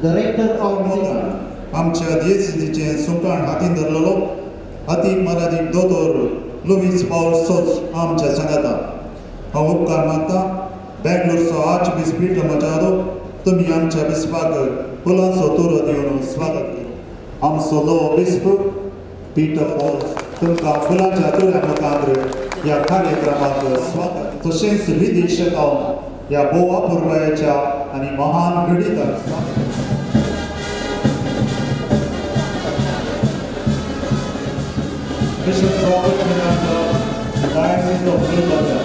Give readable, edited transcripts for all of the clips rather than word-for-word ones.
the rector of SIGA. आमच्या दिएसीसीचे सुकाण हातीन धरलेलो अति मर्यादित दोतोर लुईस पाउल सोच आमच्या सांगाता हांव उपकार मागता बेंगलोरचो आर्च बिस्पीट मचादो तुमी आमच्या बिस्पाक फुलांचो तोरो दिवन स्वागत केलो आमचो नवो बिस्प पीटर पॉल तुमकां फुलांच्या तुऱ्या मुखार ह्या कार्यक्रमाक स्वागत तशेंच विधी शेतावन ह्या बोवा पुरवयाच्या आनी महान घडीकाक स्वागत Bishop Robert Fernando, the Diocese of Villanova,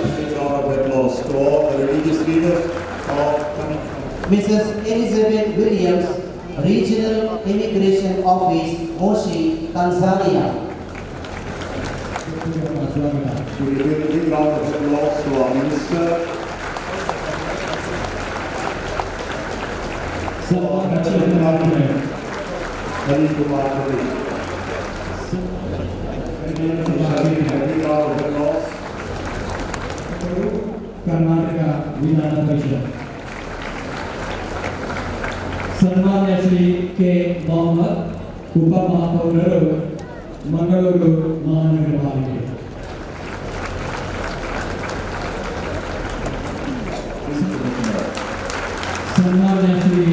please round of applause to all the religious leaders of coming from Mrs. Elizabeth Williams, Regional Immigration Office, Moshi, Tanzania. We give a big round of applause to our minister. Ali Kumar Puri. Karnataka Vidhan Parishad सन्मान्य श्री के मोहम्मद उपमहापौरರು ಮಂಗಳೂರು ಮಹಾನಗರ ಪಾಲಿಕೆ ಸನ್ಮಾನ್ಯ ಶ್ರೀ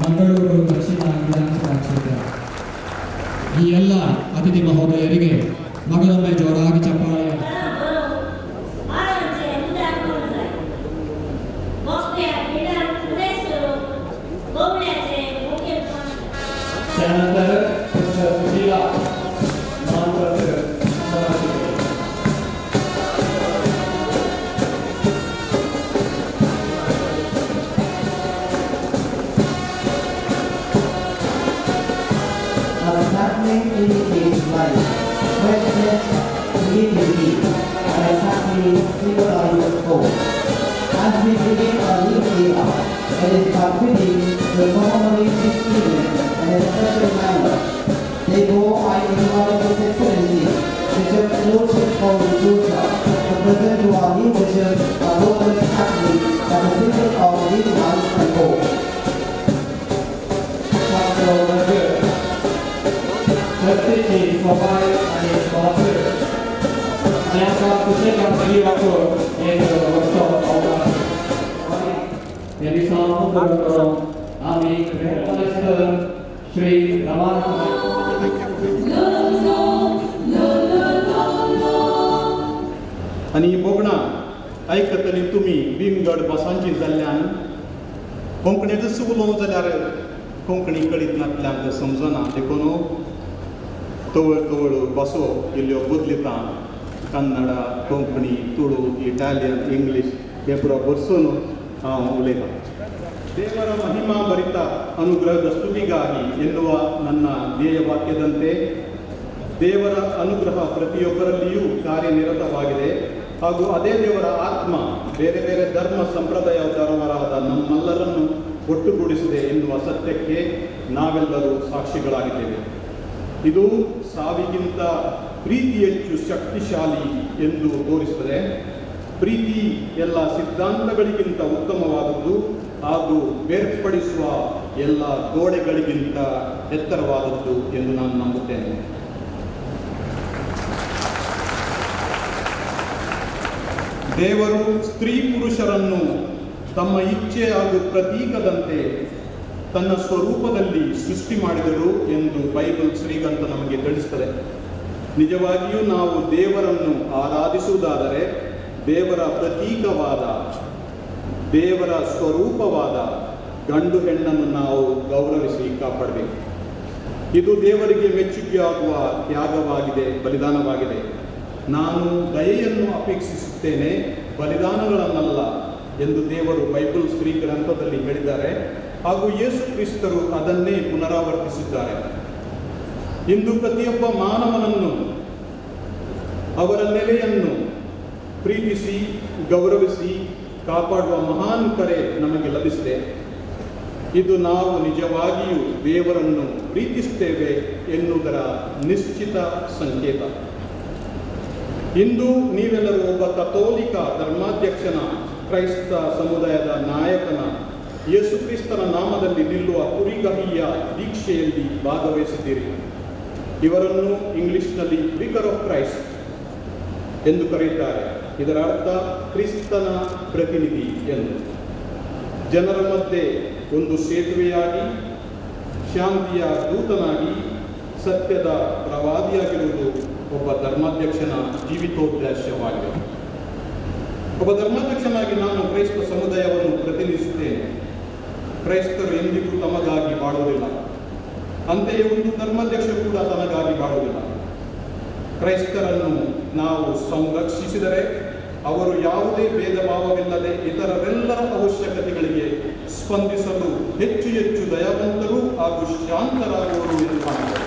ಮಂಗಳೂರು ದಕ್ಷಿಣ ವಿಧಾನಸಭಾ ಕ್ಷೇತ್ರ ಈ ಎಲ್ಲ ಅತಿಥಿ ಮಹೋದಯರಿಗೆ ಮಗದೊಮ್ಮೆ ಜೋರಾಗಿ ಚಪ್ಪಾಳೆ As we begin our new era, it is befitting to commemorate this event in a special manner. Therefore, I invite His Excellency, Bishop Lordship of Georgia, to present to our new bishop, our local Catholic, the position of deliverance and hope. Pastor Roger, Trustee Sobai and Sponsor. Saya akan khususkan bagi waktu yang workshop awal. Jadi sama mendorong kami Pastor Sri Raman. आणि बोगणा ऐकतली तुम्ही भीमगड बसांची जाल्ल्यान कोंकणीचो सुलो जाल्यार कोंकणी कळीतनातल्यान समजना देखून तवळ तवळ बसो इल्ल्यो बदलिता कन्नड कोंकणी तुळू इटालियन इंग्लीश हे पुरो बरसून हांव उलयतां ದೇವರ ಮಹಿಮಾ ಭರಿತ ಅನುಗ್ರಹದ ಸ್ತುತಿಗಾಗಿ ಎನ್ನುವ ನನ್ನ ಧ್ಯೇಯ ವಾಕ್ಯದಂತೆ ದೇವರ ಅನುಗ್ರಹ ಪ್ರತಿಯೊಬ್ಬರಲ್ಲಿಯೂ ಕಾರ್ಯನಿರತವಾಗಿದೆ ಹಾಗೂ ಅದೇ ದೇವರ ಆತ್ಮ ಬೇರೆ ಬೇರೆ ಧರ್ಮ ಸಂಪ್ರದಾಯದವರಾದ ನಮ್ಮೆಲ್ಲರನ್ನು ಒಟ್ಟುಗೂಡಿಸಿದೆ ಎನ್ನುವ ಸತ್ಯಕ್ಕೆ ನಾವೆಲ್ಲರೂ ಸಾಕ್ಷಿಗಳಾಗಿದ್ದೇವೆ. ಇದು ಸಾವಿಗಿಂತ ಪ್ರೀತಿ ಹೆಚ್ಚು ಶಕ್ತಿಶಾಲಿ ಎಂದು ತೋರಿಸುತ್ತದೆ. ಪ್ರೀತಿ ಎಲ್ಲ ಸಿದ್ಧಾಂತಗಳಿಗಿಂತ ಉತ್ತಮವಾದದ್ದು ಹಾಗೂ ಬೇರ್ಪಡಿಸುವ ಎಲ್ಲ ಗೋಡೆಗಳಿಗಿಂತ ಎತ್ತರವಾದದ್ದು ಎಂದು ನಾನು ನಂಬುತ್ತೇನೆ. ದೇವರು ಸ್ತ್ರೀ ಪುರುಷರನ್ನು ತಮ್ಮ ಇಚ್ಛೆ ಹಾಗೂ ಪ್ರತೀಕದಂತೆ ತನ್ನ ಸ್ವರೂಪದಲ್ಲಿ ಸೃಷ್ಟಿ ಮಾಡಿದರು ಎಂದು ಬೈಬಲ್ ಶ್ರೀಗಂತ ನಮಗೆ ತಿಳಿಸುತ್ತದೆ. ನಿಜವಾಗಿಯೂ ನಾವು ದೇವರನ್ನು ಆರಾಧಿಸುವುದಾದರೆ ದೇವರ ಪ್ರತೀಕವಾದ ದೇವರ ಸ್ವರೂಪವಾದ ಗಂಡು ಹೆಣ್ಣನ್ನು ನಾವು ಗೌರವಿಸಿ ಕಾಪಾಡಬೇಕು. ಇದು ದೇವರಿಗೆ ಮೆಚ್ಚುಗೆಯಾಗುವ ತ್ಯಾಗವಾಗಿದೆ, ಬಲಿದಾನವಾಗಿದೆ. ನಾನು ದಯೆಯನ್ನು ಅಪೇಕ್ಷಿಸುತ್ತೇನೆ, ಬಲಿದಾನಗಳನ್ನಲ್ಲ ಎಂದು ದೇವರು ಬೈಬಲ್ ಶ್ರೀ ಗ್ರಂಥದಲ್ಲಿ ಹೇಳಿದ್ದಾರೆ ಹಾಗೂ ಯೇಸು ಕ್ರಿಸ್ತರು ಅದನ್ನೇ ಪುನರಾವರ್ತಿಸಿದ್ದಾರೆ. ಇಂದು ಪ್ರತಿಯೊಬ್ಬ ಮಾನವನನ್ನು ಅವರ ನೆಲೆಯನ್ನು ಪ್ರೀತಿಸಿ ಗೌರವಿಸಿ ಕಾಪಾಡುವ ಮಹಾನ್ ಕರೆ ನಮಗೆ ಲಭಿಸಿದೆ. ಇದು ನಾವು ನಿಜವಾಗಿಯೂ ದೇವರನ್ನು ಪ್ರೀತಿಸುತ್ತೇವೆ ಎನ್ನುವುದರ ನಿಶ್ಚಿತ ಸಂಕೇತ. ಇಂದು ನೀವೆಲ್ಲರೂ ಒಬ್ಬ ಕಥೋಲಿಕ ಧರ್ಮಾಧ್ಯಕ್ಷನ ಕ್ರೈಸ್ತ ಸಮುದಾಯದ ನಾಯಕನ ಯೇಸುಕ್ರಿಸ್ತನ ನಾಮದಲ್ಲಿ ನಿಲ್ಲುವ ಕುರಿಗಹಿಯ ದೀಕ್ಷೆಯಲ್ಲಿ ಭಾಗವಹಿಸಿದ್ದೀರಿ. ಇವರನ್ನು ಇಂಗ್ಲಿಷ್ನಲ್ಲಿ ವಿಕರ್ ಆಫ್ ಕ್ರೈಸ್ಟ್ ಎಂದು ಕರೆಯುತ್ತಾರೆ. ಇದರ ಅರ್ಥ ಕ್ರಿಸ್ತನ ಪ್ರತಿನಿಧಿ ಎಂದು. ಜನರ ಮಧ್ಯೆ ಒಂದು ಸೇತುವೆಯಾಗಿ, ಶಾಂತಿಯ ದೂತನಾಗಿ, ಸತ್ಯದ ಪ್ರವಾದಿಯಾಗಿರುವುದು ಒಬ್ಬ ಧರ್ಮಾಧ್ಯಕ್ಷನ ಜೀವಿತೋದ್ದೇಶವಾಗಿದೆ. ಒಬ್ಬ ಧರ್ಮಾಧ್ಯಕ್ಷನಾಗಿ ನಾನು ಕ್ರೈಸ್ತ ಸಮುದಾಯವನ್ನು ಪ್ರತಿನಿಧಿಸುತ್ತೇನೆ. ಕ್ರೈಸ್ತರು ಎಂದಿಗೂ ತಮಗಾಗಿ ಬಾಳುವುದಿಲ್ಲ. ಅಂತೆಯೇ ಒಂದು ಧರ್ಮಾಧ್ಯಕ್ಷ ಕೂಡ ತನಗಾಗಿ ಬಾಳುವುದಿಲ್ಲ. ಕ್ರೈಸ್ತರನ್ನು ನಾವು ಸಂರಕ್ಷಿಸಿದರೆ ಅವರು ಯಾವುದೇ ಭೇದ ಭಾವವಿಲ್ಲದೆ ಇತರರೆಲ್ಲರ ಅವಶ್ಯಕತೆಗಳಿಗೆ ಸ್ಪಂದಿಸಲು ಹೆಚ್ಚು ಹೆಚ್ಚು ದಯಾವಂತರು ಹಾಗೂ ಶಾಂತರಾಗುವರು ಎಂದು ಕಾಣುತ್ತದೆ.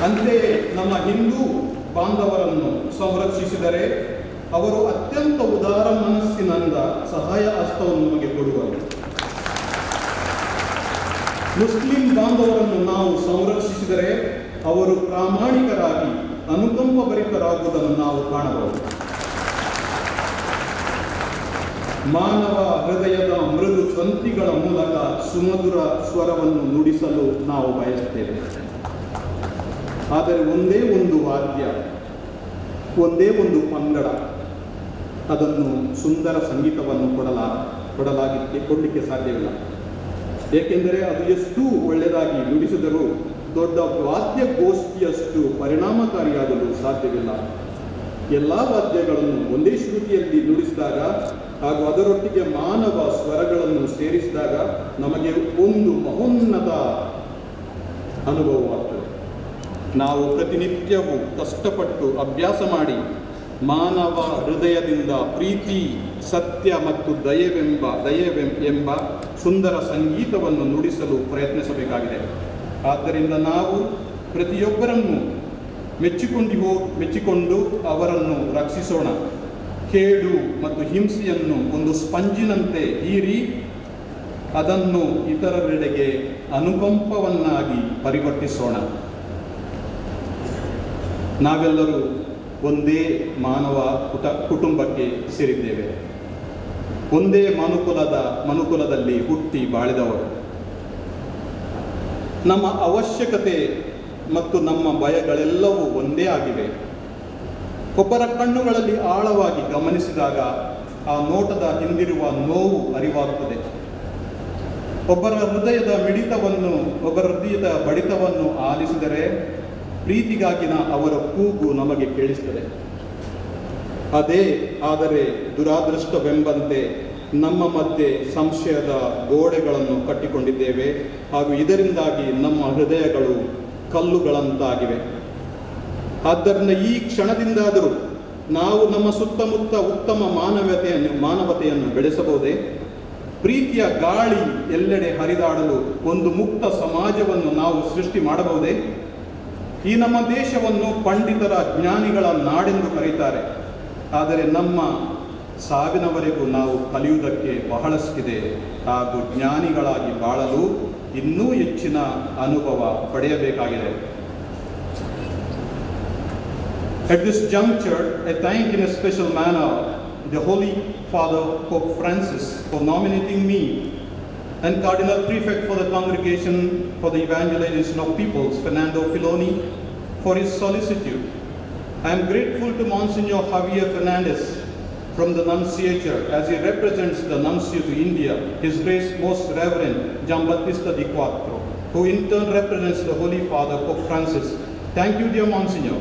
ಅಂತೆಯೇ ನಮ್ಮ ಹಿಂದೂ ಬಾಂಧವರನ್ನು ಸಂರಕ್ಷಿಸಿದರೆ ಅವರು ಅತ್ಯಂತ ಉದಾರ ಮನಸ್ಸಿನಿಂದ ಸಹಾಯ ಹಸ್ತವನ್ನು ನಮಗೆ ಕೊಡುವರು. ಮುಸ್ಲಿಂ ಬಾಂಧವರನ್ನು ನಾವು ಸಂರಕ್ಷಿಸಿದರೆ ಅವರು ಪ್ರಾಮಾಣಿಕರಾಗಿ ಅನುಕಂಪಭರಿತರಾಗುವುದನ್ನು ನಾವು ಕಾಣಬಹುದು. ಮಾನವ ಹೃದಯದ ಮೃದು ತಂತಿಗಳ ಮೂಲಕ ಸುಮಧುರ ಸ್ವರವನ್ನು ನುಡಿಸಲು ನಾವು ಬಯಸುತ್ತೇವೆ. ಆದರೆ ಒಂದೇ ಒಂದು ವಾದ್ಯ, ಒಂದೇ ಒಂದು ಪಂಗಡ ಅದನ್ನು ಸುಂದರ ಸಂಗೀತವನ್ನು ಕೊಡಲಿಕ್ಕೆ ಸಾಧ್ಯವಿಲ್ಲ. ಏಕೆಂದರೆ ಅದು ಎಷ್ಟು ಒಳ್ಳೆಯದಾಗಿ ನುಡಿಸಿದರೂ ದೊಡ್ಡ ವಾದ್ಯಗೋಷ್ಠಿಯಷ್ಟು ಪರಿಣಾಮಕಾರಿಯಾಗಲು ಸಾಧ್ಯವಿಲ್ಲ. ಎಲ್ಲ ವಾದ್ಯಗಳನ್ನು ಒಂದೇ ಶ್ರುತಿಯಲ್ಲಿ ನುಡಿಸಿದಾಗ ಹಾಗೂ ಅದರೊಟ್ಟಿಗೆ ಮಾನವ ಸ್ವರಗಳನ್ನು ಸೇರಿಸಿದಾಗ ನಮಗೆ ಒಂದು ಮಹೋನ್ನತ ಅನುಭವವಾಗ್ತದೆ. ನಾವು ಪ್ರತಿನಿತ್ಯವೂ ಕಷ್ಟಪಟ್ಟು ಅಭ್ಯಾಸ ಮಾಡಿ ಮಾನವ ಹೃದಯದಿಂದ ಪ್ರೀತಿ, ಸತ್ಯ ಮತ್ತು ದಯವೆಂಬ ಸುಂದರ ಸಂಗೀತವನ್ನು ನುಡಿಸಲು ಪ್ರಯತ್ನಿಸಬೇಕಾಗಿದೆ. ಆದ್ದರಿಂದ ನಾವು ಪ್ರತಿಯೊಬ್ಬರನ್ನು ಮೆಚ್ಚಿಕೊಂಡು ಅವರನ್ನು ರಕ್ಷಿಸೋಣ. ಕೇಡು ಮತ್ತು ಹಿಂಸೆಯನ್ನು ಒಂದು ಸ್ಪಂಜಿನಂತೆ ಹೀರಿ ಅದನ್ನು ಇತರರೆಡೆಗೆ ಅನುಕಂಪವನ್ನಾಗಿ ಪರಿವರ್ತಿಸೋಣ. ನಾವೆಲ್ಲರೂ ಒಂದೇ ಮಾನವ ಕುಟುಂಬಕ್ಕೆ ಸೇರಿದ್ದೇವೆ. ಒಂದೇ ಮನುಕುಲದಲ್ಲಿ ಹುಟ್ಟಿ ಬಾಳಿದವರು. ನಮ್ಮ ಅವಶ್ಯಕತೆ ಮತ್ತು ನಮ್ಮ ಭಯಗಳೆಲ್ಲವೂ ಒಂದೇ ಆಗಿವೆ. ಒಬ್ಬರ ಕಣ್ಣುಗಳಲ್ಲಿ ಆಳವಾಗಿ ಗಮನಿಸಿದಾಗ ಆ ನೋಟದ ಹಿಂದಿರುವ ನೋವು ಅರಿವಾಗುತ್ತದೆ. ಒಬ್ಬರ ಹೃದಯದ ಬಡಿತವನ್ನು ಆಲಿಸಿದರೆ ಪ್ರೀತಿಗಾಗಿನ ಅವರ ಕೂಗು ನಮಗೆ ಕೇಳಿಸುತ್ತದೆ. ಆದರೆ ದುರಾದೃಷ್ಟವೆಂಬಂತೆ ನಮ್ಮ ಮಧ್ಯೆ ಸಂಶಯದ ಗೋಡೆಗಳನ್ನು ಕಟ್ಟಿಕೊಂಡಿದ್ದೇವೆ ಹಾಗೂ ಇದರಿಂದಾಗಿ ನಮ್ಮ ಹೃದಯಗಳು ಕಲ್ಲುಗಳಂತಾಗಿವೆ. ಆದ್ದರಿಂದ ಈ ಕ್ಷಣದಿಂದಾದರೂ ನಾವು ನಮ್ಮ ಸುತ್ತಮುತ್ತ ಉತ್ತಮ ಮಾನವತೆಯನ್ನು ಬೆಳೆಸಬಹುದೇ? ಪ್ರೀತಿಯ ಗಾಳಿ ಎಲ್ಲೆಡೆ ಹರಿದಾಡಲು ಒಂದು ಮುಕ್ತ ಸಮಾಜವನ್ನು ನಾವು ಸೃಷ್ಟಿ ಮಾಡಬಹುದೇ? ಈ ನಮ್ಮ ದೇಶವನ್ನು ಪಂಡಿತರ, ಜ್ಞಾನಿಗಳ ನಾಡೆಂದು ಕರೀತಾರೆ. ಆದರೆ ನಮ್ಮ ಸಾವಿನವರೆಗೂ ನಾವು ಕಲಿಯುವುದಕ್ಕೆ ಬಹಳಷ್ಟಿದೆ ಹಾಗೂ ಜ್ಞಾನಿಗಳಾಗಿ ಬಾಳಲು ಇನ್ನೂ ಹೆಚ್ಚಿನ ಅನುಭವ ಪಡೆಯಬೇಕಾಗಿದೆ. At this juncture, I thank in a special manner the Holy Father Pope Francis for nominating me and Cardinal Prefect for the Congregation for the Evangelization of Peoples, Fernando Filoni, for his solicitude. I am grateful to Monsignor Javier Fernandez from the Nunciature as he represents the Nuncio to India, His Grace Most Reverend Giambattista Di Quattro, who in turn represents the Holy Father Pope Francis. Thank you, dear Monsignor.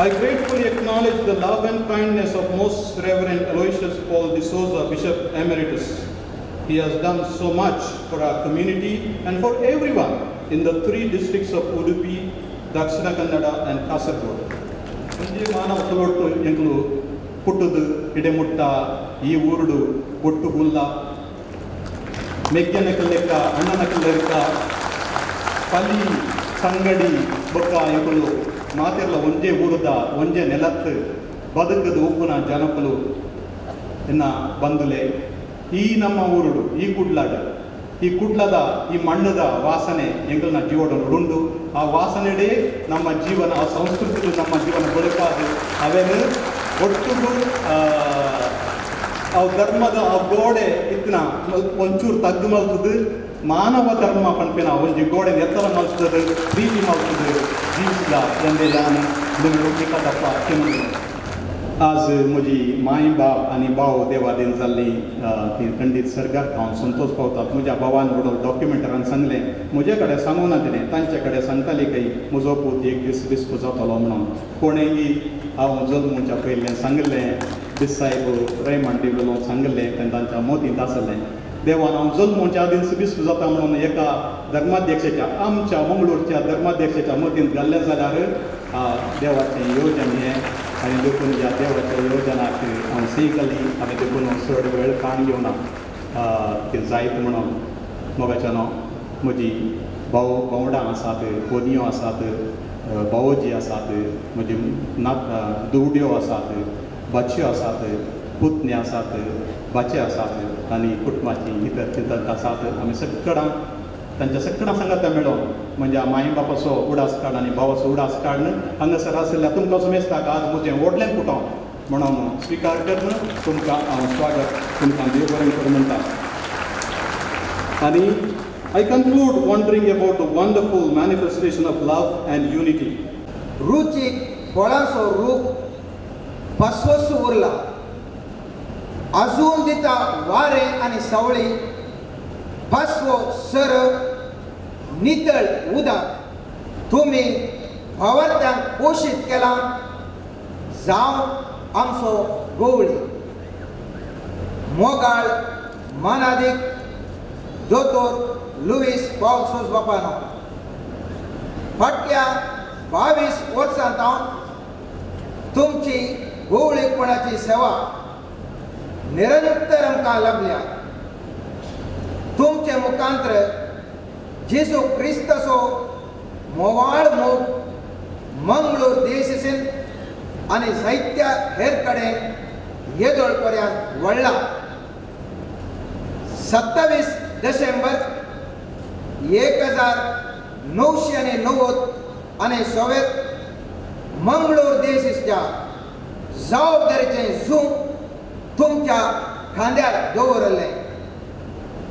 I gratefully acknowledge the love and kindness of Most Reverend Aloysius Paul de Souza, Bishop Emeritus. He has done so much for our community and for everyone in the 3 districts of Udupi, Dakshina Kannada and Kasaragod. ಮುಂಜೆ ಮಾನವ ತಲೊಟ್ಟು ಎಂಕಲು ಪುಟ್ಟದು ಇಡೆಮುಟ್ಟ ಈ ಊರುಡು ಒಟ್ಟು ಹುಲ್ಲ ಮೆಗ್ಗನ ಕಲ್ಲೆಕ್ಕ ಅಣ್ಣನ ಕಲ್ಲೆಕ್ಕ ಪಲ್ಲಿ ಸಂಗಡಿ ಬೊಕ್ಕ ಎಂಕಲು ಮಾತೆಲ್ಲ ಒಂಜೆ ಊರುದ ಒಂಜೆ ನೆಲತ್ತು ಬದುಕದ ಉಪ್ಪುನ ಜನಪಲು ಎನ್ನ ಬಂದುಲೆ ಈ ನಮ್ಮ ಊರುಡು ಈ ಕುಡ್ಲಾಡು ಈ ಕುಡ್ಲದ ಈ ಮಣ್ಣದ ವಾಸನೆ ಎಂಗಳನ್ನ ಜೀವನ ನುಡುಂಡು ಆ ವಾಸನೆಡೆ ನಮ್ಮ ಜೀವನ ಆ ಸಂಸ್ಕೃತಿಗೂ ನಮ್ಮ ಜೀವನ ಬದುಕಾದು ಅವೇನು ಒಟ್ಟು ಅವು ಧರ್ಮದ ಆ ಗೋಡೆ ಇತ್ತಿನ ಒಂಚೂರು ತಗ್ಗು ಮಲ್ತದು ಮಾನವ ಧರ್ಮ ಪಂಪಿನ ಒಂಜಿ ಗೋಡೆ ಎತ್ತರ ಮಲ್ತದ ಪ್ರೀತಿ ಮಲ್ತದ ಜೀವಿಸಿದ ಎಂದೇ ನಾನು निकादप्पा आज म्हजी माय बाप आनी भाव देवा दिन जाल्ली ती खंडीत सर्गाक हांव संतोष पावतात. म्हज्या भावान म्हणून डॉक्युमेंटरान सांगलें, म्हजे कडेन सांगूं ना तिणें, तांचे कडेन सांगताली की म्हजो पूत एक दीस दिसको जातलो म्हणून. कोणेंय हांव जल्मच्या पयलें सांगलें, दिसायब रेयमांडी उलोवन सांगलें, तेन्ना तांच्या मोतींत आसलें. देवान हांव जल्मच्या दीस दिसको जाता म्हणून एका धर्माध्यक्षाच्या आमच्या मंगळूरच्या धर्माध्यक्षाच्या मतींत घाल्लें जाल्यार देवाचें योजन हें आनी देखून ह्या देवाच्या योजनाक हांव सैकली हांवें देखून चड वेळ काण घेवना तें जायत म्हणून. मोगाच्यानो म्हजी भावंडां आसात, कोनयो आसात, भावोजी आसात, म्हजी दुवड्यो आसात, बाचयो आसात, पुतण्यो आसात, बाचे आसात आनी कुटुंबाची इतर चिंतन आसात. आमी सगळ्यां तांच्या सगळ्यां सांगात मेळोन म्हणजे माय बापाचो उडास काड आनी भावाचो उडास काडन हांगासर आसल्या तुमकां सुमेस्ताक आज म्हजें व्हडलें कुटुंब म्हणून स्विकार करन तुमकां हांव स्वागत तुमकां देव बरें करूं म्हणटा. आनी I conclude wondering about the wonderful manifestation of love and unity. रुचीक फळांचो रूप फसवसू उरला, अजून दिता वारें आनी सावळी, फसवो सर नितळ उदक. तुम्ही भावार्थ्यांक पोशीत केला जावं आमचो गवळी. मोगाळ मानादीक दोतोर लुईस पावल सोज बापानो, फाटल्या 22 वर्सांत हांव तुमची गवळीपणाची सेवा निरंतर आमकां लाभल्या. तुमचे मुखांतर जेजू क्रिस्ताचो मोवाळ मोग मंगळूर देशेन आनी जायत्या हेर कडेन येदोळ पर्यंत वळला. 27 डिसेंबर 1990 आनी सोवेत मंगळूर देशेच्या जबाबदारीचें झूम तुमच्या खांद्यार दवरलें.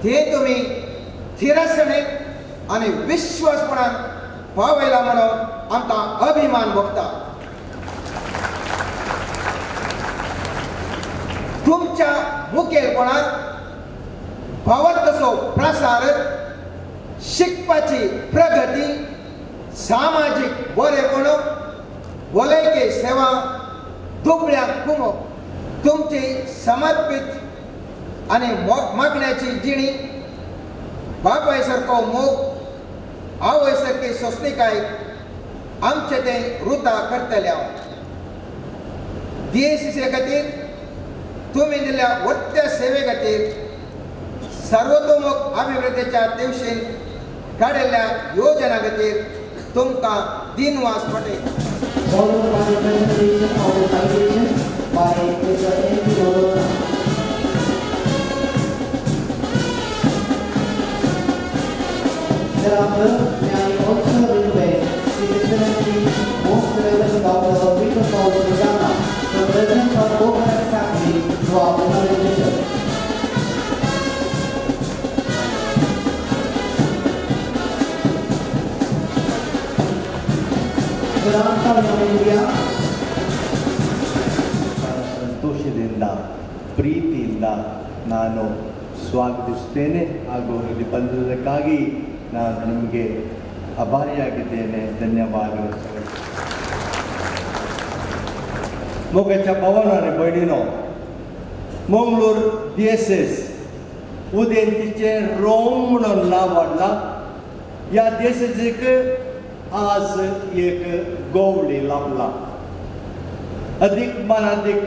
ते तुम्ही थिरसणेक आनी विश्वासपणान पावयला म्हणून आमकां अभिमान भोगता. तुमच्या मुखेलपणान भावार्थाचो प्रसार, शिकपाची प्रगती, सामाजीक बरेपण, भलायकी सेवा, दुबळ्यांक कुमक, तुमची समर्पीत आनी मागण्याची जिणी, बापाय सारको मोग, आवय सारकी सोसणीकाय आमचे ते वृता करतल्या. DSCC खातीर तुमी दिल्ल्या वत्या सेवे खातीर सर्वतोमुख अभिवृद्धीच्या दिवशीन काडिल्ल्या योजना खातीर तुमकां दिनवास पटयता. Followed by the presentation of the citation by Mr. N.P. Lodona. Thereafter, may I also request His Excellency Most Reverend Dr. Peter Paul Sardana, the President of Coconut Factory, to our inauguration. ಸಂತೋಷದಿಂದ ಪ್ರೀತಿಯಿಂದ ನಾನು ಸ್ವಾಗತಿಸುತ್ತೇನೆ ಹಾಗೂ ಇಲ್ಲಿ ಬಂದಿದ್ದಕ್ಕಾಗಿ ನಾನು ನಿಮಗೆ आभारियागिದ್ದೇನೆ. ಧನ್ಯವಾದಗಳು. मोगाच्या भावांनो आनी भयणीनो, मंगळूर DSS उदेंतीचे रोम म्हणून नांव वाडला. ह्या DSSक आज एक गवळी लाभला. अधिक मानाधिक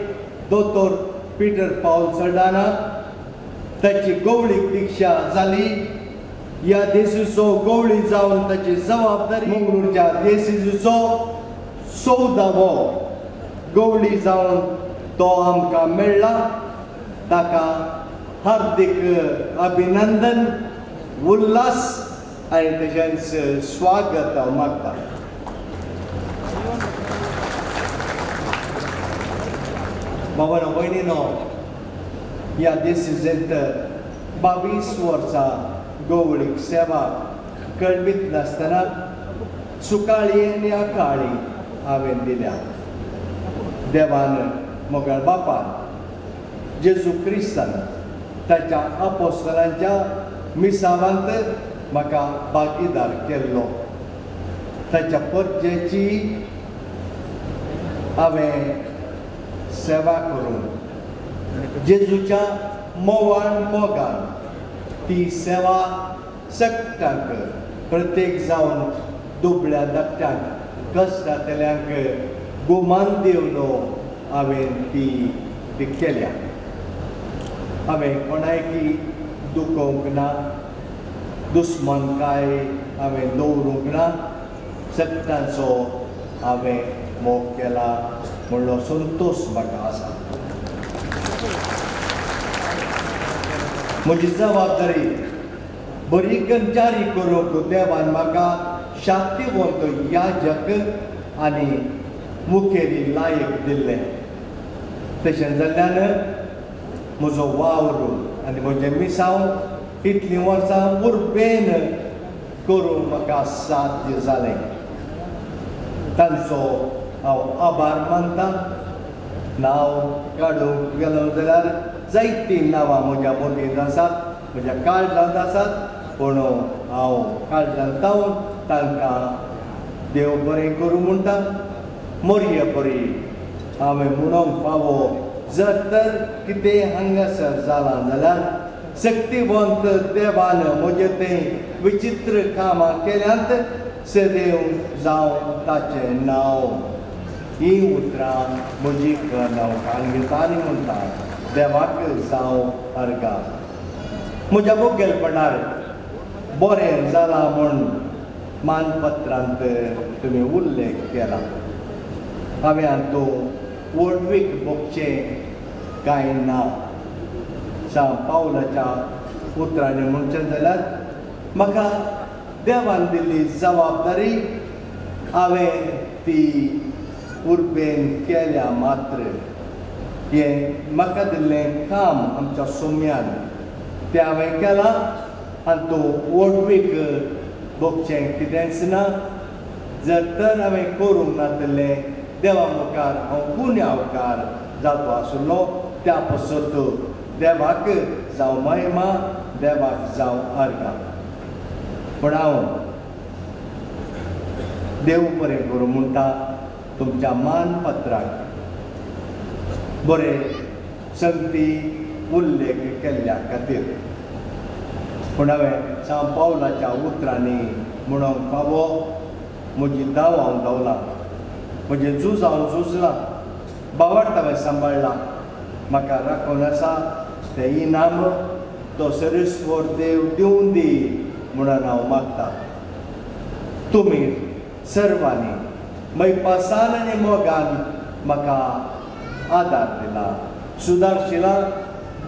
दोतोर पीटर पाउल सर्डाना ताची गवळीक दीक्षा जाली. ह्या देशूचो गवळी जावन ताची जबाबदारी मंगळूरच्या देशूचो 14वो गवळी जावन तो आमकां मेळ्ळा. ताका हार्दिक अभिनंदन उल्हास आनी तशेंच स्वागत हांव मागता. भावानो भयणीनो, ह्या देसिजेंत 22 वर्सां गवळीक सेवा कळमीत नासतना सुकाळी आनी आकाळी हांवें दिल्या. देवान मोगळ बापान जेजू क्रिस्तान ताच्या अपोस्तलांच्या मिसावांत म्हाका भागीदार केल्लो. ताच्या परजेची हांवें सेवा करून जेजूच्या मोवाळ मोगान ती सेवा सक्तांक प्रत्येक जावन दुबळ्या धाकट्यांक कश्टांतल्यांक गुमान दिवन हांवें ती केल्या. हांवें कोणायकी दुखोवंक ना, दुस्मानकाय हांवें दवरूंक ना. सक्तांचो हांवें मोग केला म्हणलो संतोश म्हाका आसा. म्हजी जबाबदारी बरी गंजारी करूंक देवान म्हाका शांतीवंत याजक आनी मुखेली लायक दिल्लें. तशें जाल्ल्यान म्हजो वावर आनी म्हजें मिसांव इतलीं वर्सां उर्बेन करूंक म्हाका साध्य जालें. तांचो हांव आभार मानतां. नांव काडूंक गेलो जाल्यार जायतीं नांवां म्हज्या मोदींत आसात, म्हज्या काळजांत आसात. पूण हांव काळजांत तावन तांकां देव बरें करूं म्हणटा. मोरये बरी हांवें म्हणूंक फावो जर तर कितें हांगासर जालां जाल्यार शक्तिवंत देवान म्हजें तें विचित्र कामां केल्यांत सदैव जावं ताचें नांव. हीं उतरां म्हजी नवकांगितांनी म्हणटा देवाक जावं अर्गा. म्हज्या मुखेलपणार बरें जालां म्हूण मानपत्रांत तुमी उल्लेख केला. हांवें हातूं वडवीक भोगचें कांय ना. सांत पावलाच्या उतरांनी म्हणचें जाल्यार म्हाका देवान दिल्ली जबाबदारी हांवें ती उर्बेन केल्या. मात्र हें म्हाका दिल्लें काम आमच्या सोम्यान तें हांवें केलां. हातूं वडवीक भोगचें कितेंच ना. जर तर हांवें करूंक नासलें देवा मुखार हांव गुन्यांवकार जावचो आशिल्लो. त्या पासत देवाक जावं महिमा, देवाक जावं अर्गा. पूण हांव देव बरें करूं म्हणटा तुमच्या मानपत्राक बरे संगती उल्लेख केल्ल्या खातीर. पूण हांवें सांत पावलाच्या उतरांनी म्हणूंक फावो म्हजी दाव हांव धांवलां, म्हजें झूज हांव झुजलां, बावार्थ हांवें सांबाळ्ळां. म्हाका राखून आसा तें इनाम तो सरेस्वर देव दिवूं दी म्हणून हांव मागतां. तुमी सर्वांनी मैपासान आनी मोगान म्हाका आदार दिला, सुदारशिला,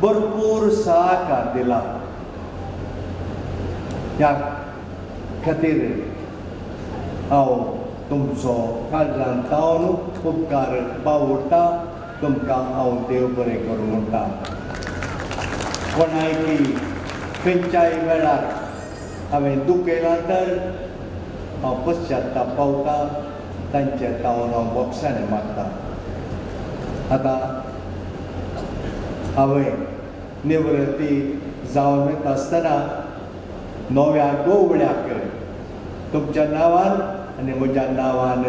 भरपूर सहकार दिला. ह्या खातीर हांव तुमचो काळजांत तावन उपकार बावुरता. तुमकां हांव देव बरें करूं म्हणटा. कोणायकी खंयच्याय वेळार हांवें दुखयलां तर हांव पश्चाताप पावता. तांचे तावन हांव मोक्षाने मागता. आतां हांवें निवृत्ती जावन वता आसतना नव्या गोवळ्याक तुमच्या नांवान आनी म्हज्या नांवान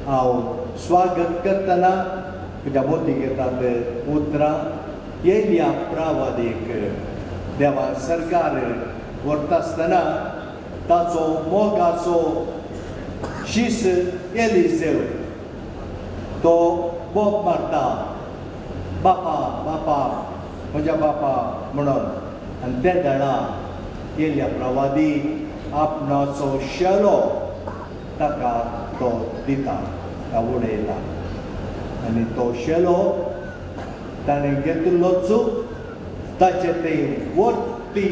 हांव स्वागत करतना म्हज्या मोती घेतात उतरां येयल्या प्रावादीक देवान सरकार व्हरता आसतना ताचो मोगाचो शीस एलिजेव तो बोब मारता बापा बापा म्हज्या बापा म्हणून. आनी त्या दाणा येयल्या प्रवादी आपणाचो शेलो ताका तो दिता, उडयता. आनी तो शेलो ताणें घेतिल्लोच ताचे ते वर्ती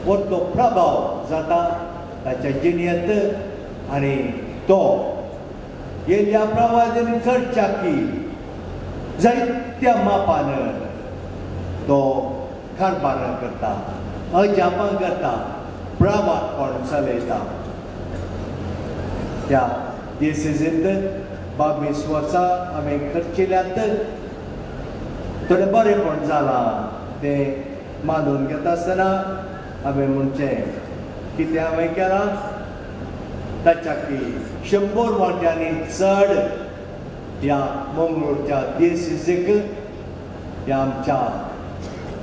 तो प्रभाव जाता ताच्या जिणेंत आनी तो येयल्या प्रवादीन करच्या की जायत्या मापान तो कारभार करता अजापां करता प्रभातपण चलयता त्या देसीजींत 22 वर्सां आमी करचिल्यांत थोडें बरेंपण जालां तें मानून घेता आसतना हांवें म्हणचें कितें हांवें केलां ताच्या की 100 वांट्यांनी चड ह्या मंगळूरच्या देसीजीक ह्या आमच्या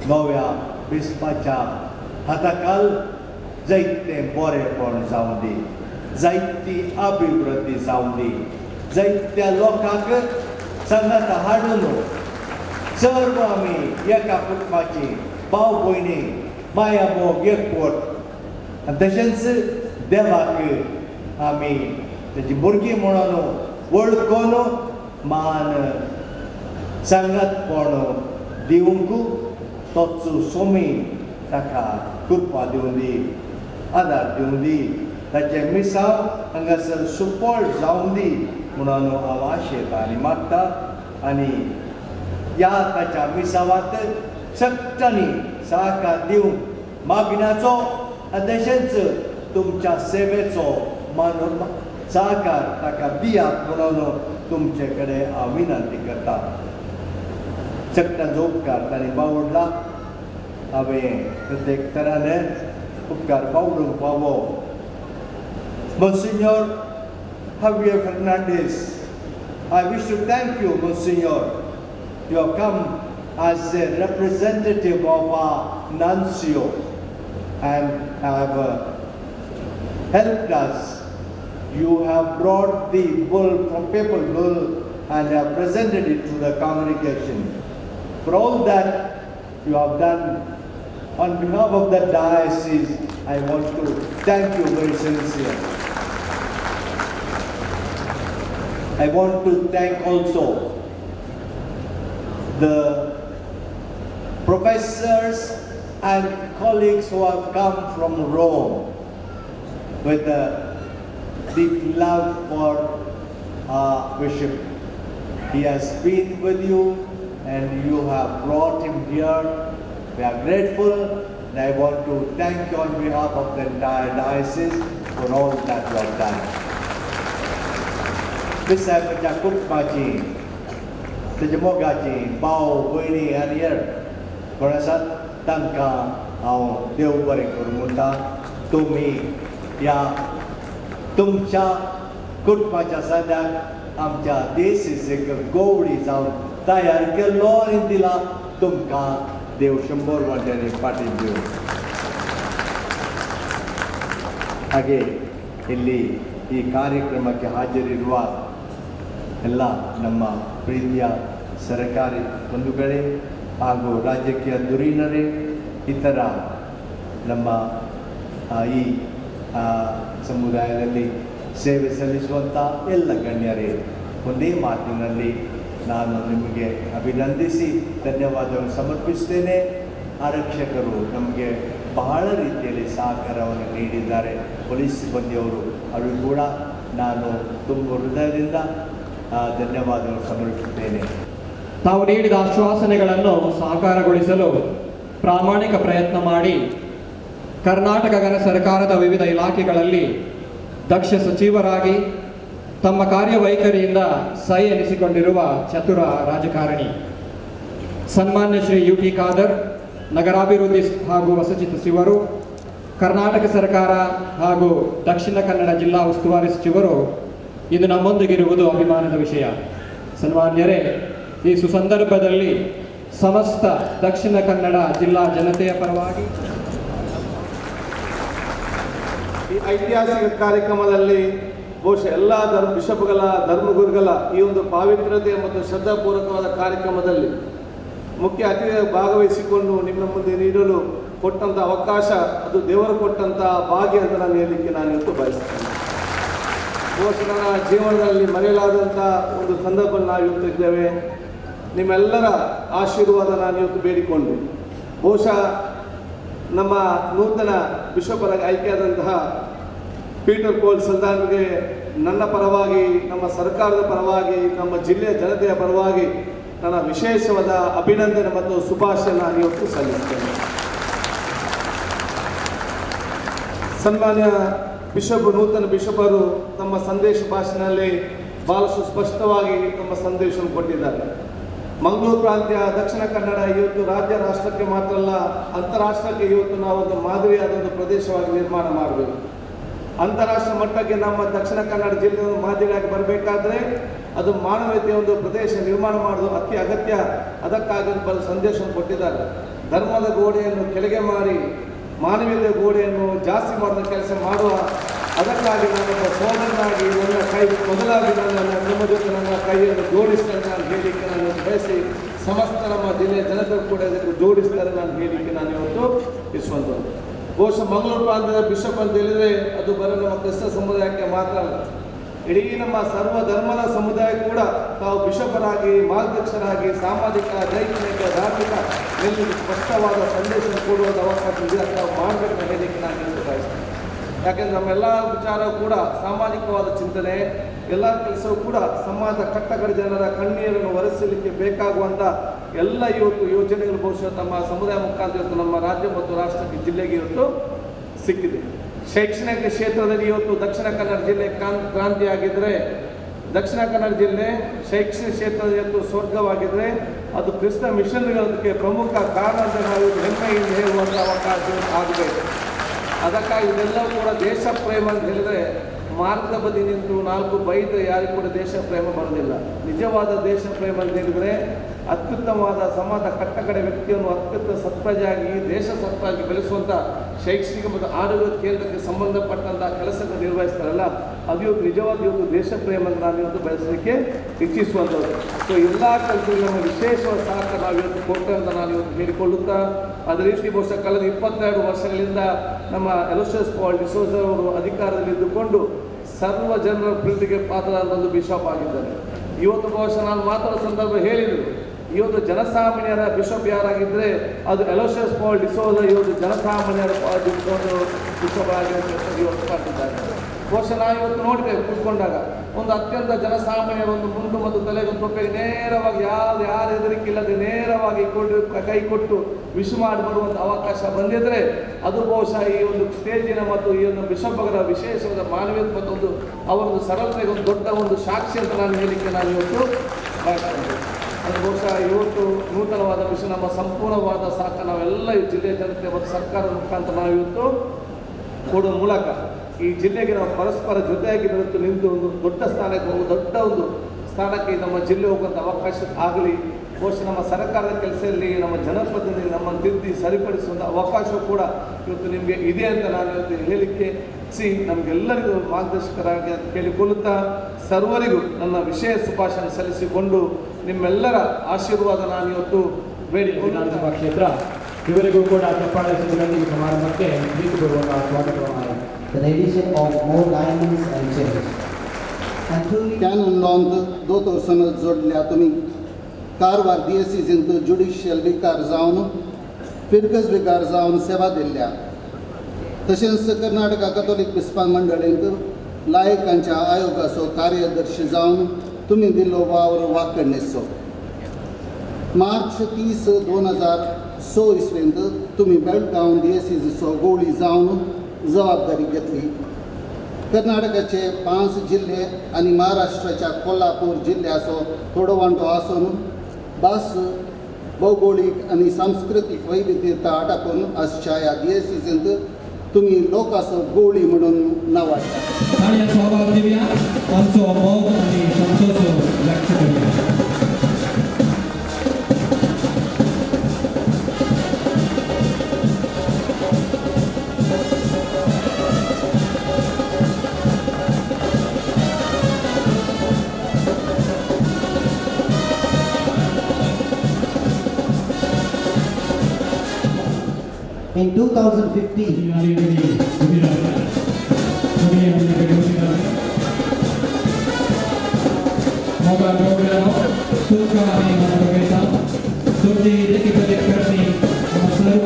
नव्या बिस्पाच्या हाताखाल जायतें बरेंपण जावं दी जायती अभिवृद्धी जावं दी जायत्या लोकांक सांगात हाडून सर्व आमी एका कुटुंबाची भाव भयणी माया मोग एकवट आनी तशेंच देवाक आमी तेजी भुरगीं म्हणून वळखून मान सांगातपण दिवंक तोच सोमी ताका कृपा दिवं दी आदार दिवं दी ताचे मिसाव हांगासर सुपळ जावं दी म्हणून हांव आशेता आनी मागता आनी ह्या ताच्या मिसावांत सक्तांनी सहकार दिवंक मागण्याचो आनी तशेंच तुमच्या सेवेचो मानून सहकार ताका दियात म्हणून तुमचे कडेन हांव विनंती करता सक्तांचो उपकार ताणें बावडला हांवें प्रत्येक तरान उपकार बावडूंक फावो Monsignor Javier Fernandez, I wish to thank you, Monsignor. You have come as a representative of our nuncio and have helped us. You have brought the bull from papal bull and have presented it to the congregation. For all that you have done, on behalf of the diocese, I want to thank you very sincerely. I want to thank also the professors and colleagues who have come from Rome with a deep love for our bishop. He has been with you and you have brought him here. We are grateful and I want to thank you on behalf of the entire diocese for all that you have done. Bisaya kuटुंबाची तेजे मोगाची भाव भयणी आनी हेर कोण आसात तांकां हांव देव बरें करूं म्हणटा तुमी ह्या तुमच्या कुटुंबाच्या सद्याक आमच्या देशीक गोवडी जावन तयार केल्लो आनी दिला तुमकां देव 100 वांट्यांनी फाटीं दिवं ಹಾಗೆ ಇಲ್ಲಿ ಈ ಕಾರ್ಯಕ್ರಮಕ್ಕೆ ಹಾಜರಿರುವ ಎಲ್ಲ ನಮ್ಮ ಪ್ರೀತಿಯ ಸರ್ಕಾರಿ ಬಂಧುಗಳೇ ಹಾಗೂ ರಾಜಕೀಯ ಧುರೀಣರೇ ಇತರ ನಮ್ಮ ಈ ಸಮುದಾಯದಲ್ಲಿ ಸೇವೆ ಸಲ್ಲಿಸುವಂಥ ಎಲ್ಲ ಗಣ್ಯರೇ ಒಂದೇ ಮಾತಿನಲ್ಲಿ ನಾನು ನಿಮಗೆ ಅಭಿನಂದಿಸಿ ಧನ್ಯವಾದವನ್ನು ಸಮರ್ಪಿಸ್ತೇನೆ. ಆರಕ್ಷಕರು ನಮಗೆ ಬಹಳ ರೀತಿಯಲ್ಲಿ ಸಹಕಾರವನ್ನು ನೀಡಿದ್ದಾರೆ. ಪೊಲೀಸ್ ಸಿಬ್ಬಂದಿಯವರು ಅವರು ಕೂಡ ನಾನು ತುಂಬ ಹೃದಯದಿಂದ ಧನ್ಯವಾದವನ್ನು ಸಮರ್ಪಿಸುತ್ತೇನೆ. ತಾವು ನೀಡಿದ ಆಶ್ವಾಸನೆಗಳನ್ನು ಸಾಕಾರಗೊಳಿಸಲು ಪ್ರಾಮಾಣಿಕ ಪ್ರಯತ್ನ ಮಾಡಿ ಕರ್ನಾಟಕ ಸರ್ಕಾರದ ವಿವಿಧ ಇಲಾಖೆಗಳಲ್ಲಿ ದಕ್ಷ ಸಚಿವರಾಗಿ ತಮ್ಮ ಕಾರ್ಯವೈಖರಿಯಿಂದ ಸೈ ಎನಿಸಿಕೊಂಡಿರುವ ಚತುರ ರಾಜಕಾರಣಿ ಸನ್ಮಾನ್ಯ ಶ್ರೀ UT ಖಾದರ್ ನಗರಾಭಿವೃದ್ಧಿ ಹಾಗೂ ವಸತಿ ಸಚಿವರು, ಕರ್ನಾಟಕ ಸರ್ಕಾರ ಹಾಗೂ ದಕ್ಷಿಣ ಕನ್ನಡ ಜಿಲ್ಲಾ ಉಸ್ತುವಾರಿ ಸಚಿವರು ಇದು ನಮ್ಮೊಂದಿಗಿರುವುದು ಅಭಿಮಾನದ ವಿಷಯ. ಸನ್ಮಾನ್ಯರೇ, ಈ ಸುಸಂದರ್ಭದಲ್ಲಿ ಸಮಸ್ತ ದಕ್ಷಿಣ ಕನ್ನಡ ಜಿಲ್ಲಾ ಜನತೆಯ ಪರವಾಗಿ ಈ ಐತಿಹಾಸಿಕ ಕಾರ್ಯಕ್ರಮದಲ್ಲಿ ಬಹುಶಃ ಎಲ್ಲ ಬಿಷಪ್ಗಳ ಧರ್ಮಗುರುಗಳ ಈ ಒಂದು ಪಾವಿತ್ರ್ಯತೆ ಮತ್ತು ಶ್ರದ್ಧಾಪೂರ್ವಕವಾದ ಕಾರ್ಯಕ್ರಮದಲ್ಲಿ ಮುಖ್ಯ ಅತಿಥಿಯಾಗಿ ಭಾಗವಹಿಸಿಕೊಂಡು ನಿಮ್ಮ ಮುಂದೆ ನೀಡಲು ಕೊಟ್ಟಂಥ ಅವಕಾಶ ಅದು ದೇವರು ಕೊಟ್ಟಂಥ ಭಾಗ್ಯ ಅಂತ ನಾನು ಹೇಳಲಿಕ್ಕೆ ನಾನು ಇವತ್ತು ಬಯಸ್ತೇನೆ. ಬಹುಶಃ ನನ್ನ ಜೀವನದಲ್ಲಿ ಮರೆಯಲಾದಂಥ ಒಂದು ಸಂದರ್ಭ ನಾವು ಇವತ್ತು ಇದ್ದೇವೆ. ನಿಮ್ಮೆಲ್ಲರ ಆಶೀರ್ವಾದ ನಾನು ಇವತ್ತು ಬೇಡಿಕೊಂಡು ಬಹುಶಃ ನಮ್ಮ ನೂತನ ಬಿಷಪರಾಗಿ ಆಯ್ಕೆಯಾದಂತಹ ಪೀಟರ್ ಪೋಲ್ ಸಲ್ದಾನ್ಗೆ ನನ್ನ ಪರವಾಗಿ, ನಮ್ಮ ಸರ್ಕಾರದ ಪರವಾಗಿ, ನಮ್ಮ ಜಿಲ್ಲೆಯ ಜನತೆಯ ಪರವಾಗಿ ನನ್ನ ವಿಶೇಷವಾದ ಅಭಿನಂದನೆ ಮತ್ತು ಶುಭಾಶಯ ನಾನು ಇವತ್ತು ಸಲ್ಲಿಸ್ತೇನೆ. ಸನ್ಮಾನ್ಯ ನೂತನ ಬಿಷಪರು ತಮ್ಮ ಸಂದೇಶ ಭಾಷಣದಲ್ಲಿ ಬಹಳಷ್ಟು ಸ್ಪಷ್ಟವಾಗಿ ತಮ್ಮ ಸಂದೇಶವನ್ನು ಕೊಟ್ಟಿದ್ದಾರೆ. ಮಂಗಳೂರು ಪ್ರಾಂತ್ಯ, ದಕ್ಷಿಣ ಕನ್ನಡ ಇವತ್ತು ರಾಜ್ಯ ರಾಷ್ಟ್ರಕ್ಕೆ ಮಾತ್ರ ಅಲ್ಲ, ಅಂತಾರಾಷ್ಟ್ರಕ್ಕೆ ಇವತ್ತು ನಾವು ಒಂದು ಮಾದರಿಯಾದ ಒಂದು ಪ್ರದೇಶವಾಗಿ ನಿರ್ಮಾಣ ಮಾಡಬೇಕು. ಅಂತಾರಾಷ್ಟ್ರೀಯ ಮಟ್ಟಕ್ಕೆ ನಮ್ಮ ದಕ್ಷಿಣ ಕನ್ನಡ ಜಿಲ್ಲೆ ಒಂದು ಮಾದರಿಯಾಗಿ ಬರಬೇಕಾದ್ರೆ ಅದು ಮಾನವೀಯತೆಯ ಒಂದು ಪ್ರದೇಶ ನಿರ್ಮಾಣ ಮಾಡೋದು ಅತಿ ಅಗತ್ಯ. ಅದಕ್ಕಾಗಿ ಒಂದು ಸಂದೇಶವನ್ನು ಕೊಟ್ಟಿದ್ದಾರೆ. ಧರ್ಮದ ಗೋಡೆಯನ್ನು ಕೆಳಗೆ ಮಾಡಿ ಮಾನವೀಯತೆಯ ಗೋಡೆಯನ್ನು ಜಾಸ್ತಿ ಮಾಡುವ ಕೆಲಸ ಮಾಡುವ. ಅದಕ್ಕಾಗಿ ನಾನು ಸೋದರನಾಗಿ ನನ್ನ ಕೈ ಮೊದಲಾಗಿ ನಿಮ್ಮ ಜೊತೆ ನನ್ನ ಕೈಯನ್ನು ಜೋಡಿಸ್ತೇನೆ ನಾನು ಹೇಳಿಕೆ ನಾನು ಬಯಸಿ, ಸಮಸ್ತ ನಮ್ಮ ಜಿಲ್ಲೆಯ ಜನತೆ ಕೂಡ ಇದಕ್ಕೆ ಜೋಡಿಸ್ತಾರೆ ನಾನು ಹೇಳಿಕೆ ನಾನು ಇವತ್ತು ಇಸುವಂಥದ್ದು. ಬಹುಶಃ ಮಂಗಳೂರು ಪ್ರಾಂತ್ಯದ ಬಿಷಪ್ ಅಂತ ಹೇಳಿದರೆ ಅದು ಬರೀ ನಮ್ಮ ಕ್ರಿಸ್ತ ಸಮುದಾಯಕ್ಕೆ ಮಾತ್ರ ಅಲ್ಲ, ಇಡೀ ನಮ್ಮ ಸರ್ವ ಧರ್ಮದ ಸಮುದಾಯ ಕೂಡ ತಾವು ಬಿಷಪರಾಗಿ, ಮಾರ್ಗದರ್ಶರಾಗಿ, ಸಾಮಾಜಿಕ, ದೈಹಿಕ, ಧಾರ್ಮಿಕ ಎಲ್ಲ ಸ್ಪಷ್ಟವಾದ ಸಂದೇಶ ಕೊಡುವಂಥ ಅವಕಾಶ ಇದೆ. ತಾವು ಮಾಡಬೇಕು ಹೇಳಿಕೆ ನಾನು ಹೇಳಲು ಬಯಸ್ತೇನೆ. ಯಾಕೆಂದರೆ ನಮ್ಮೆಲ್ಲ ವಿಚಾರ ಕೂಡ ಸಾಮಾಜಿಕವಾದ ಚಿಂತನೆ, ಎಲ್ಲ ಕೆಲಸವೂ ಕೂಡ ಸಮಾಜ ಕಟ್ಟಕಡೆ ಜನರ ಕಣ್ಣೀರನ್ನು ಒರೆಸಲಿಕ್ಕೆ ಬೇಕಾಗುವಂಥ ಎಲ್ಲ ಇವತ್ತು ಯೋಜನೆಗಳು ಬಹುಶಃ ತಮ್ಮ ಸಮುದಾಯ ಮುಖಾಂತರ ಇವತ್ತು ನಮ್ಮ ರಾಜ್ಯ ಮತ್ತು ರಾಷ್ಟ್ರಕ್ಕೆ ಜಿಲ್ಲೆಗೆ ಇವತ್ತು ಸಿಕ್ಕಿದೆ. ಶೈಕ್ಷಣಿಕ ಕ್ಷೇತ್ರದಲ್ಲಿ ಇವತ್ತು ದಕ್ಷಿಣ ಕನ್ನಡ ಜಿಲ್ಲೆ ಕ್ರಾಂತಿಯಾಗಿದ್ದರೆ, ದಕ್ಷಿಣ ಕನ್ನಡ ಜಿಲ್ಲೆ ಶೈಕ್ಷಣಿಕ ಕ್ಷೇತ್ರದಲ್ಲಿ ಇವತ್ತು ಸ್ವರ್ಗವಾಗಿದ್ದರೆ ಅದು ಕ್ರಿಸ್ತ ಮಿಷನ್ಗಳದಕ್ಕೆ ಪ್ರಮುಖ ಕಾರಣ ಅಂತ ನಾವು ಹೆಮ್ಮೆಯಿಂದ ಹೇಳುವಂಥ ಅವಕಾಶ ಆಗಬೇಕು. ಅದಕ್ಕಾಗಿ ಇದೆಲ್ಲವೂ ಕೂಡ ದೇಶ ಪ್ರೇಮ ಅಂತ ಹೇಳಿದರೆ ಮಾರ್ಗದ ಬದಿ ನಿಂತು ನಾಲ್ಕು ಬೈದರೆ ಯಾರಿಗೂ ಕೂಡ ದೇಶ ಪ್ರೇಮ ಬರೋದಿಲ್ಲ. ನಿಜವಾದ ದೇಶ ಪ್ರೇಮ ಅಂತ ಹೇಳಿದರೆ ಅತ್ಯುತ್ತಮವಾದ ಸಮಾಜ ಕಟ್ಟಕಡೆ ವ್ಯಕ್ತಿಯನ್ನು ಅತ್ಯುತ್ತಮ ಸತ್ಪ್ರಜೆಯಾಗಿ ದೇಶ ಸತ್ಪ್ರಜೆಯಾಗಿ ಬೆಳೆಸುವಂಥ ಶೈಕ್ಷಣಿಕ ಮತ್ತು ಆರೋಗ್ಯ ಕೇಂದ್ರಕ್ಕೆ ಸಂಬಂಧಪಟ್ಟಂಥ ಕೆಲಸಗಳು ನಿರ್ವಹಿಸ್ತಾರಲ್ಲ, ಅದು ಇವತ್ತು ನಿಜವಾದ ಇವತ್ತು ದೇಶ ಪ್ರೇಮ ಅಂತ ನಾವು ಇವತ್ತು ಬೆಳೆಸಲಿಕ್ಕೆ ಇಚ್ಛಿಸುವಂಥದ್ದು. ಸೊ ಎಲ್ಲ ಕೆಲಸಗಳು ನಮ್ಮ ವಿಶೇಷವಾದ ಸಹಕಾರ ನಾವು ಇವತ್ತು ಕೊಟ್ಟರೆ ಅಂತ ನಾನು ಇವತ್ತು ಹೇಳಿಕೊಳ್ಳುತ್ತಾ, ಅದೇ ರೀತಿ ಬಹುಶಃ ಕಳೆದ 22 ವರ್ಷಗಳಿಂದ ನಮ್ಮ ಎಲೋಷಿಯಸ್ ಪಾಲ್ ಡಿಸೋಜ ಅವರು ಅಧಿಕಾರದಲ್ಲಿದ್ದುಕೊಂಡು ಸರ್ವ ಜನರ ಪ್ರೀತಿಗೆ ಪಾತ್ರರಾದ ಒಂದು ಬಿಷಪ್ ಆಗಿದ್ದಾರೆ. ಇವತ್ತು ಬಹುಶಃ ನಾನು ಮಾತಾಡೋ ಸಂದರ್ಭ ಹೇಳಿದರು, ಇವತ್ತು ಜನಸಾಮಾನ್ಯರ ಬಿಷಪ್ ಯಾರಾಗಿದ್ದರೆ ಅದು ಎಲೋಷಿಯಸ್ ಪಾಲ್ ಡಿಸೋಜ ಇವತ್ತು ಜನಸಾಮಾನ್ಯರ ಬಿಷಪ್ ಆಗಿರೋ ಇವತ್ತು ಮಾಡ್ತಿದ್ದಾರೆ. ಬಹುಶಃ ನಾವು ಇವತ್ತು ನೋಡ್ತೇವೆ ಕೂತ್ಕೊಂಡಾಗ ಒಂದು ಅತ್ಯಂತ ಜನಸಾಮಾನ್ಯರ ಒಂದು ಮುಂದು ಮತ್ತು ತಲೆಗೆ ತೊಪ್ಪೆಗೆ ನೇರವಾಗಿ ಯಾರು ಹೆದರಿಕಿಲ್ಲದೆ ನೇರವಾಗಿ ಕೈ ಕೊಟ್ಟು ವಿಶ್ ಮಾಡಿ ಬರುವಂಥ ಅವಕಾಶ ಬಂದಿದ್ದರೆ ಅದು ಬಹುಶಃ ಈ ಒಂದು ಸ್ಟೇಜಿನ ಮತ್ತು ಈ ಒಂದು ಬಿಷಪ್ಗಳ ವಿಶೇಷವಾದ ಮಾನವೀಯತೆ ಮತ್ತು ಒಂದು ಅವರೊಂದು ಸರಳತೆಗೆ ಒಂದು ದೊಡ್ಡ ಒಂದು ಸಾಕ್ಷಿ ಅಂತ ನಾನು ಹೇಳಿಕೆ ನಾನು ಇವತ್ತು ಬಯಸ್ತೇನೆ. ಅದು ಬಹುಶಃ ಇವತ್ತು ನೂತನವಾದ ವಿಷಯ ನಮ್ಮ ಸಂಪೂರ್ಣವಾದ ಸಾಕ ನಾವೆಲ್ಲ ಈ ಜಿಲ್ಲೆಯ ಜನತೆ ಮತ್ತು ಸರ್ಕಾರದ ಮುಖಾಂತರ ನಾವು ಇವತ್ತು ಕೊಡುವ ಮೂಲಕ ಈ ಜಿಲ್ಲೆಗೆ ನಾವು ಪರಸ್ಪರ ಜೊತೆಯಾಗಿ ಬೆರೆತು ನಿಂತು ಒಂದು ದೊಡ್ಡ ಸ್ಥಾನಕ್ಕೆ ಹೋಗುವ ದೊಡ್ಡ ಒಂದು ಸ್ಥಾನಕ್ಕೆ ನಮ್ಮ ಜಿಲ್ಲೆ ಹೋಗುವಂಥ ಅವಕಾಶ ಆಗಲಿ. ಬಹುಶಃ ನಮ್ಮ ಸರ್ಕಾರದ ಕೆಲಸದಲ್ಲಿ ನಮ್ಮ ಜನಪ್ರತಿನಿಧಿ ನಮ್ಮನ್ನು ತಿದ್ದಿ ಸರಿಪಡಿಸುವಂಥ ಅವಕಾಶ ಕೂಡ ಇವತ್ತು ನಿಮಗೆ ಇದೆ ಅಂತ ನಾನು ಇವತ್ತು ಹೇಳಿಕ್ಕೆ ನಮಗೆಲ್ಲರಿಗೂ ಮಾರ್ಗದರ್ಶಕರಾಗಿ ಕೇಳಿಕೊಳ್ಳುತ್ತಾ ಸರ್ವರಿಗೂ ನನ್ನ ವಿಶೇಷ ಶುಭಾಶಯ ಸಲ್ಲಿಸಿಕೊಂಡು ನಿಮ್ಮೆಲ್ಲರ ಆಶೀರ್ವಾದ ನಾನು ಇವತ್ತು ವಿಧಾನಸಭಾ ಕ್ಷೇತ್ರ ಇವರಿಗೂ ಕೂಡ ಚಪ್ಪಾಳೆ ಸಮಾರಂಭಕ್ಕೆ ಬರುವಂತಹ ಸ್ವಾಗತವನ್ನು the addition of more lions and chairs. And truly, कॅनन लॉन्त 2 वर्सांनी जोडल्या तुम्ही कारवार DSCंत ज्युडिशियल विकार जावन फिरकस विकार जावन सेवा दिल्ल्या. तशेंच कर्नाटका कॅथोलिक बिस्पान मंडळींत लायकांच्या आयोगाचो कार्यदर्शी जावन तुम्ही दिल्लो वावर वांकडणेचो. मार्च 30, 2006 इसवेंत तुम्ही बेळगांव DSCचो गवळी जावन जबाबदारी घेतली. कर्नाटकाचे 5 जिल्हे आणि महाराष्ट्राच्या कोल्हापूर जिल्ह्याचो थोडो वांटो आसून भास, भौगोलिक आणि सांस्कृतिक वैविध्यता आटापून आसच्या ह्या DSCंत तुम्ही लोकांचो गवळी म्हणून नांवाडटा. In 2015, serve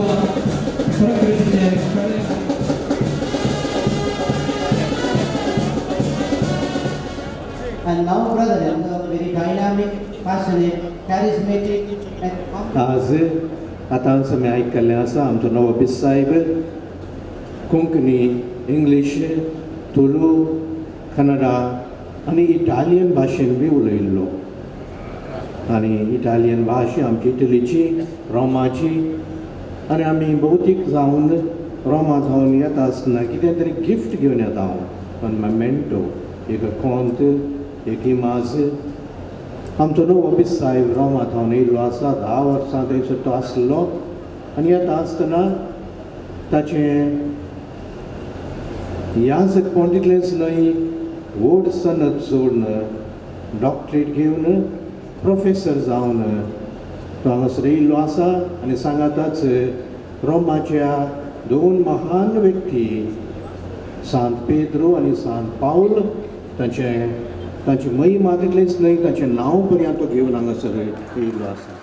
And now, brethren, very dynamic, passionate, charismatic, and आज आतां समय आयकल्लें आसा आमचो नवो बिस साहेब कोंकणी इंग्लीश तुलू कन्नडा आनी इटालियन भाशेन बी उलयल्लो आनी इटालियन भाशा आमची इटलीची रोमाची आनी आमी भौतीक जावन रोमा जावन येता आसतना कितें तरी गिफ्ट घेवन येता हांव ऑन मेमेंटो एक कोंत एक इमाज आमचो नवो बिस साहेब रोमा जावन येयल्लो आसा 10 वर्सां थंयसर तो आसलो आनी येता आसतना ताचें याजक पॉंडितलेंच न्हय व्हड सनद जोडून डॉक्टरेट घेवन प्रोफेसर जावन तो हांगासर येयल्लो आसा आनी सांगाताच रोमाच्या 2 महान व्यक्ती सांत पेद्रो आनी सांत पावल तांची महिमा तितलेंच न्हय ताचें नांव पर्यंत तो घेवन हांगासर येयल्लो आसा.